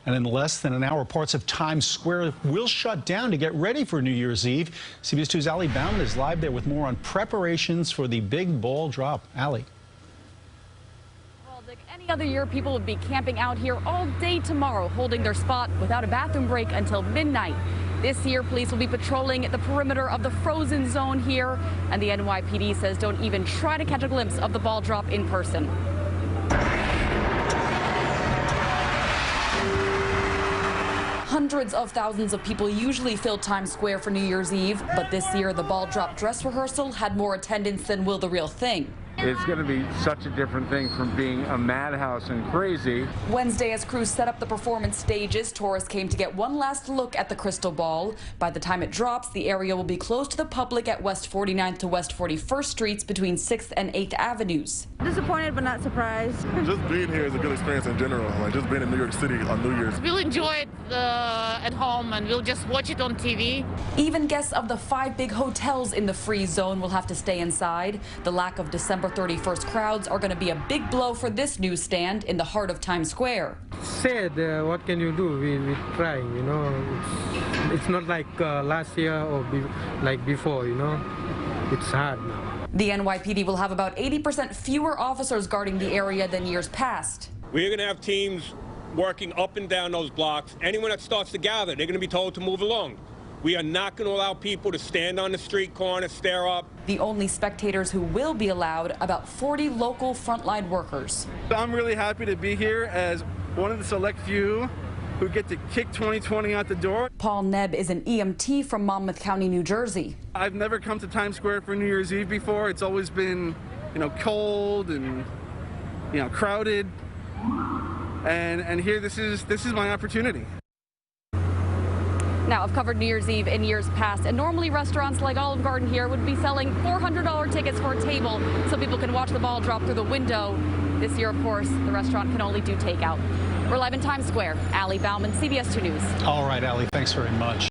And in less than an hour, parts of Times Square will shut down to get ready for New Year's Eve. CBS 2's Bauman is live there with more on preparations for the big ball drop. Allie. Well, Dick, any other year, people would be camping out here all day tomorrow, holding their spot without a bathroom break until midnight. This year, police will be patrolling the perimeter of the frozen zone here, and the NYPD says don't even try to catch a glimpse of the ball drop in person. Hundreds of thousands of people usually fill Times Square for New Year's Eve, but this year the ball drop dress rehearsal had more attendance than will the real thing. It's going to be such a different thing from being a madhouse and crazy. Wednesday, as crews set up the performance stages, tourists came to get one last look at the crystal ball. By the time it drops, the area will be closed to the public at West 49th to West 41st Streets between 6th and 8th Avenues. Disappointed but not surprised. Just being here is a good experience in general, like just being in New York City on New Year's. We'll enjoy it at home and we'll just watch it on TV. Even guests of the 5 big hotels in the free zone will have to stay inside. The lack of December 31st crowds are going to be a big blow for this newsstand in the heart of Times Square. Sad, what can you do? We try, you know. It's not like last year or like before, you know. It's hard now. The NYPD will have about 80% fewer officers guarding the area than years past. We're going to have teams working up and down those blocks. Anyone that starts to gather, they're going to be told to move along. We are not going to allow people to stand on the street corner, stare up. The only spectators who will be allowed, about 40 local frontline workers. I'm really happy to be here as one of the select few who get to kick 2020 out the door. Paul Nebb is an EMT from Monmouth County, New Jersey. I've never come to Times Square for New Year's Eve before. It's always been, you know, cold and, you know, crowded. And here, this is my opportunity. Now, I've covered New Year's Eve in years past, and normally restaurants like Olive Garden here would be selling $400 tickets for a table so people can watch the ball drop through the window. This year, of course, the restaurant can only do takeout. We're live in Times Square. Allie Bauman, CBS 2 News. All right, Allie, thanks very much.